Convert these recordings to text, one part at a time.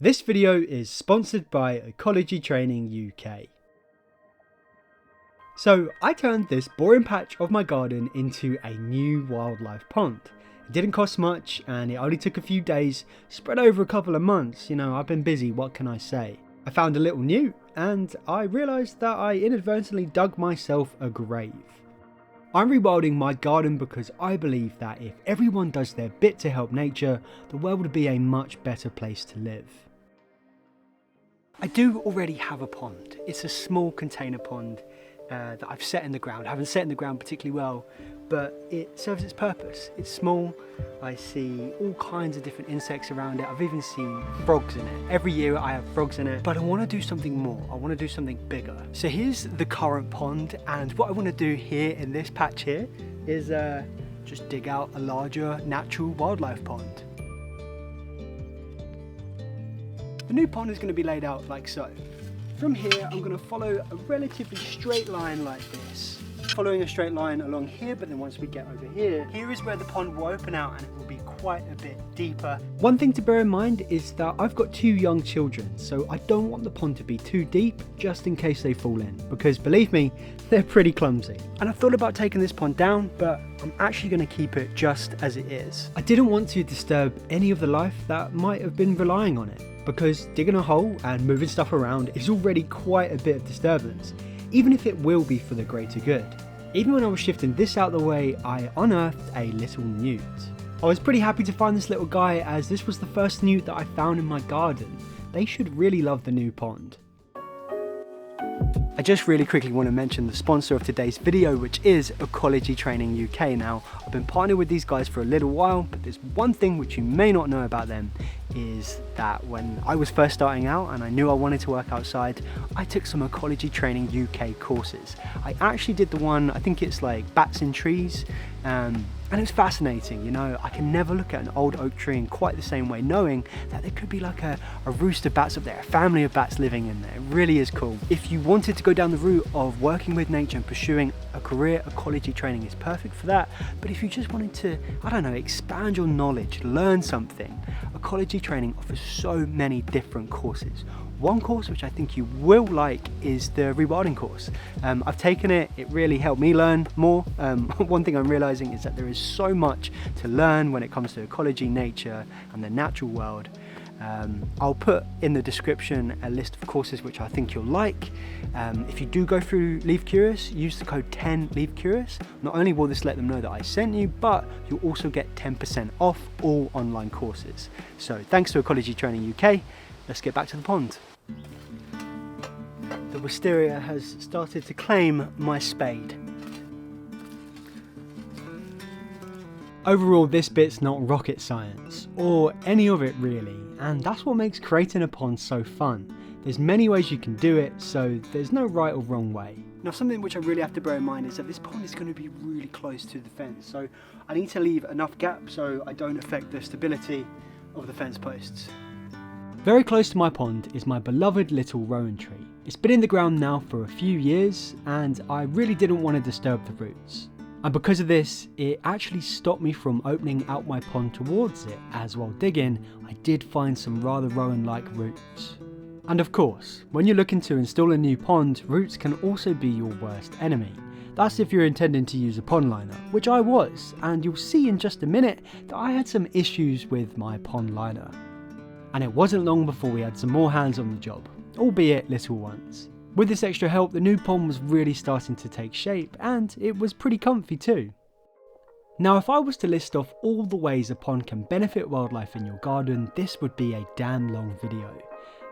This video is sponsored by Ecology Training UK. So I turned this boring patch of my garden into a new wildlife pond. It didn't cost much and it only took a few days, spread over a couple of months. You know, I've been busy, what can I say? I found a little newt and I realised that I inadvertently dug myself a grave. I'm rewilding my garden because I believe that if everyone does their bit to help nature, the world would be a much better place to live. I do already have a pond. It's a small container pond that I've set in the ground. I haven't set in the ground particularly well, but it serves its purpose. It's small. I see all kinds of different insects around it. I've even seen frogs in it. Every year I have frogs in it, but I want to do something more. I want to do something bigger. So here's the current pond, and what I want to do here in this patch here is just dig out a larger natural wildlife pond. The new pond is going to be laid out like so. From here, I'm going to follow a relatively straight line like this. Following a straight line along here, but then once we get over here, here is where the pond will open out and it will be quite a bit deeper. One thing to bear in mind is that I've got 2 young children, so I don't want the pond to be too deep just in case they fall in, because believe me, they're pretty clumsy. And I thought about taking this pond down, but I'm actually going to keep it just as it is. I didn't want to disturb any of the life that might have been relying on it, because digging a hole and moving stuff around is already quite a bit of disturbance, even if it will be for the greater good. Even when I was shifting this out the way, I unearthed a little newt. I was pretty happy to find this little guy, as this was the first newt that I found in my garden. They should really love the new pond. I just really quickly want to mention the sponsor of today's video, which is Ecology Training UK. Now, I've been partnered with these guys for a little while, but there's one thing which you may not know about them, is that when I was first starting out and I knew I wanted to work outside, I took some Ecology Training UK courses. I actually did the one, I think it's like bats in trees, and it's fascinating. You know, I can never look at an old oak tree in quite the same way, knowing that there could be like a roost of bats up there, a family of bats living in there. It really is cool. If you wanted to go down the route of working with nature and pursuing a career, Ecology Training is perfect for that. But if you just wanted to, I don't know, expand your knowledge, learn something, Ecology Training offers so many different courses. One course which I think you will like is the rewilding course. I've taken it, it really helped me learn more. One thing I'm realizing is that there is so much to learn when it comes to ecology, nature and the natural world. I'll put in the description a list of courses which I think you'll like. If you do go through Leave Curious, use the code 10LeaveCurious. Not only will this let them know that I sent you, but you'll also get 10% off all online courses. So thanks to Ecology Training UK, let's get back to the pond. The wisteria has started to claim my spade. Overall, this bit's not rocket science, or any of it really, and that's what makes creating a pond so fun. There's many ways you can do it, so there's no right or wrong way. Now, something which I really have to bear in mind is that this pond is going to be really close to the fence, so I need to leave enough gap so I don't affect the stability of the fence posts. Very close to my pond is my beloved little rowan tree. It's been in the ground now for a few years, and I really didn't want to disturb the roots. And because of this, it actually stopped me from opening out my pond towards it, as while digging, I did find some rather rowan-like roots. And of course, when you're looking to install a new pond, roots can also be your worst enemy. That's if you're intending to use a pond liner, which I was, and you'll see in just a minute that I had some issues with my pond liner. And it wasn't long before we had some more hands on the job, albeit little ones. With this extra help, the new pond was really starting to take shape, and it was pretty comfy too. Now, if I was to list off all the ways a pond can benefit wildlife in your garden, this would be a damn long video.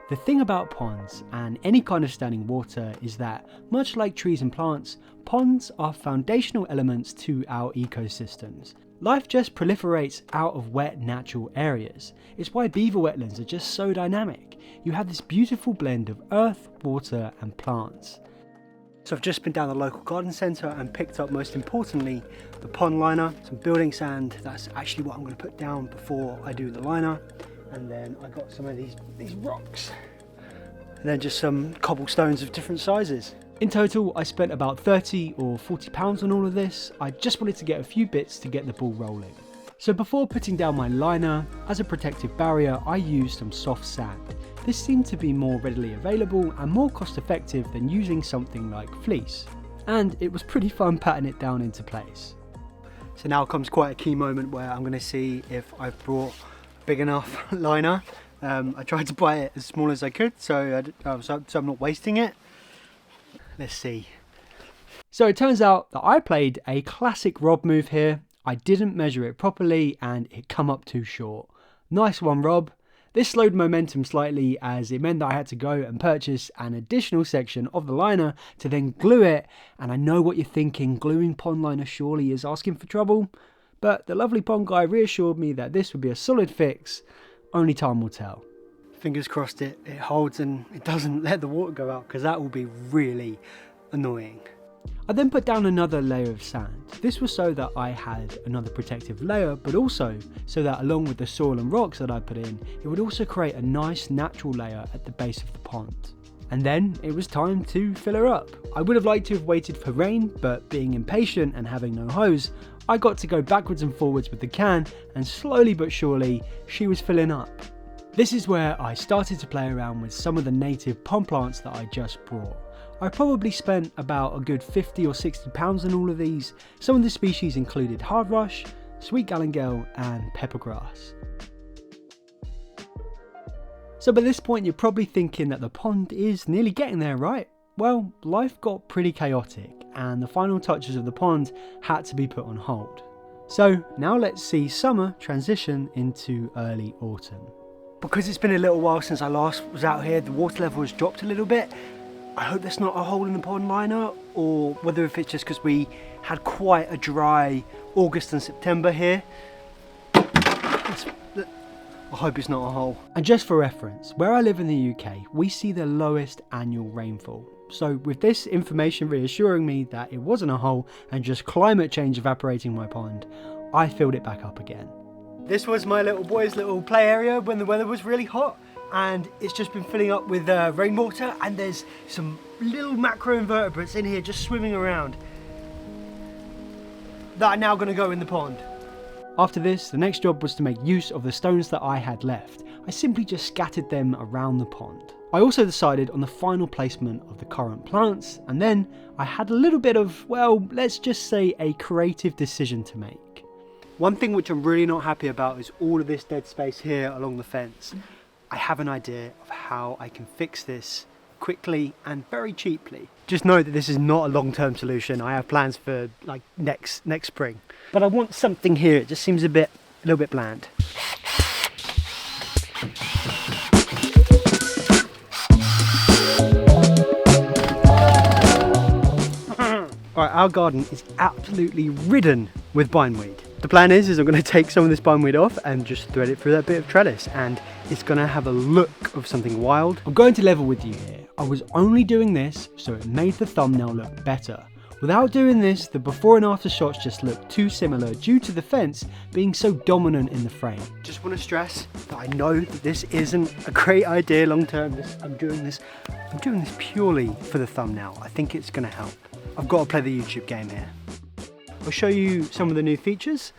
The thing about ponds, and any kind of standing water, is that, much like trees and plants, ponds are foundational elements to our ecosystems. Life just proliferates out of wet natural areas. It's why beaver wetlands are just so dynamic. You have this beautiful blend of earth, water and plants. So I've just been down the local garden centre and picked up, most importantly, the pond liner, some building sand. That's actually what I'm going to put down before I do the liner. And then I got some of these rocks. And then just some cobblestones of different sizes. In total, I spent about 30 or 40 pounds on all of this. I just wanted to get a few bits to get the ball rolling. So before putting down my liner, as a protective barrier, I used some soft sand. this seemed to be more readily available and more cost effective than using something like fleece. And it was pretty fun patting it down into place. So now comes quite a key moment where I'm going to see if I've brought a big enough liner. I tried to buy it as small as I could, so I'm not wasting it. Let's see. So it turns out that I played a classic Rob move here. I didn't measure it properly and it come up too short. Nice one, Rob. This slowed momentum slightly as it meant that I had to go and purchase an additional section of the liner to then glue it. And I know what you're thinking, gluing pond liner surely is asking for trouble. But the lovely pond guy reassured me that this would be a solid fix. Only time will tell. Fingers crossed it holds and it doesn't let the water go out, because that will be really annoying. I then put down another layer of sand. This was so that I had another protective layer, but also so that along with the soil and rocks that I put in, it would also create a nice natural layer at the base of the pond. And then it was time to fill her up. I would have liked to have waited for rain, but being impatient and having no hose, I got to go backwards and forwards with the can, and slowly but surely, she was filling up. This is where I started to play around with some of the native pond plants that I just brought. I probably spent about a good 50 or 60 pounds on all of these. Some of the species included hardrush, sweet galangale and peppergrass. So by this point you're probably thinking that the pond is nearly getting there, right? Well, life got pretty chaotic and the final touches of the pond had to be put on hold. So now let's see summer transition into early autumn. Because it's been a little while since I last was out here, the water level has dropped a little bit. I hope there's not a hole in the pond liner, or whether if it's just because we had quite a dry August and September here. I hope it's not a hole. And just for reference, where I live in the UK, we see the lowest annual rainfall. So with this information reassuring me that it wasn't a hole and just climate change evaporating my pond, I filled it back up again. This was my little boy's little play area when the weather was really hot, and it's just been filling up with rainwater, and there's some little macroinvertebrates in here just swimming around that are now going to go in the pond. After this, the next job was to make use of the stones that I had left. I simply just scattered them around the pond. I also decided on the final placement of the current plants, and then I had a little bit of, well, let's just say a creative decision to make. One thing which I'm really not happy about is all of this dead space here along the fence. I have an idea of how I can fix this quickly and very cheaply. Just know that this is not a long-term solution. I have plans for like next spring. But I want something here. It just seems a little bit bland. Alright, our garden is absolutely ridden with bindweed. The plan is I'm going to take some of this bindweed off and just thread it through that bit of trellis, and it's going to have a look of something wild. I'm going to level with you here. I was only doing this so it made the thumbnail look better. Without doing this, the before and after shots just look too similar due to the fence being so dominant in the frame. Just want to stress that I know that this isn't a great idea long term. I'm doing this purely for the thumbnail. I think it's going to help. I've got to play the YouTube game here. I'll show you some of the new features.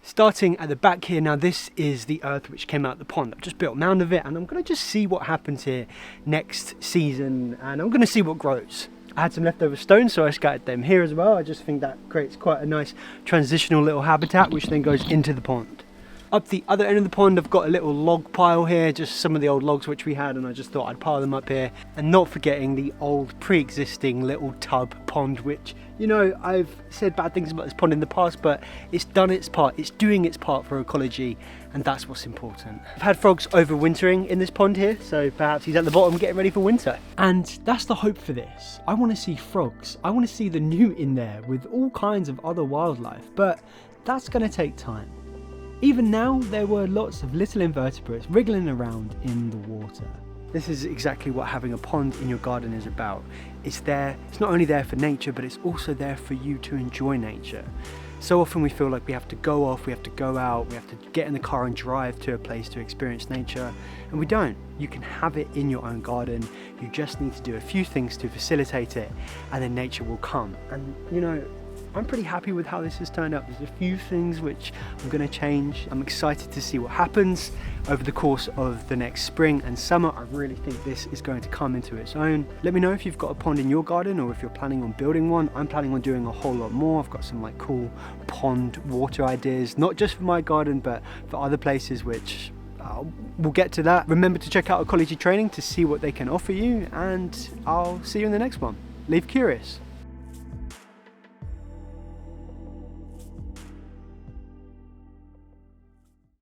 Starting at the back here, now this is the earth which came out of the pond. I've just built a mound of it, and I'm going to just see what happens here next season, and I'm going to see what grows. I had some leftover stones, so I scattered them here as well. I just think that creates quite a nice transitional little habitat which then goes into the pond. Up the other end of the pond, I've got a little log pile here, just some of the old logs which we had, and I just thought I'd pile them up here. And not forgetting the old pre-existing little tub pond, which, you know, I've said bad things about this pond in the past, but it's done its part. It's doing its part for ecology, and that's what's important. I've had frogs overwintering in this pond here, so perhaps he's at the bottom getting ready for winter. And that's the hope for this. I want to see frogs. I want to see the newt in there with all kinds of other wildlife, but that's going to take time. Even now, there were lots of little invertebrates wriggling around in the water. This is exactly what having a pond in your garden is about. It's not only there for nature, but it's also there for you to enjoy nature. So often we feel like we have to go off, we have to go out, we have to get in the car and drive to a place to experience nature, and we don't. You can have it in your own garden. You just need to do a few things to facilitate it, and then nature will come. And you know, I'm pretty happy with how this has turned out. There's a few things which I'm going to change. I'm excited to see what happens over the course of the next spring and summer. I really think this is going to come into its own. Let me know if you've got a pond in your garden or if you're planning on building one. I'm planning on doing a whole lot more. I've got some like cool pond water ideas, not just for my garden, but for other places, which we'll get to that. Remember to check out Ecology Training to see what they can offer you, and I'll see you in the next one. Leave curious.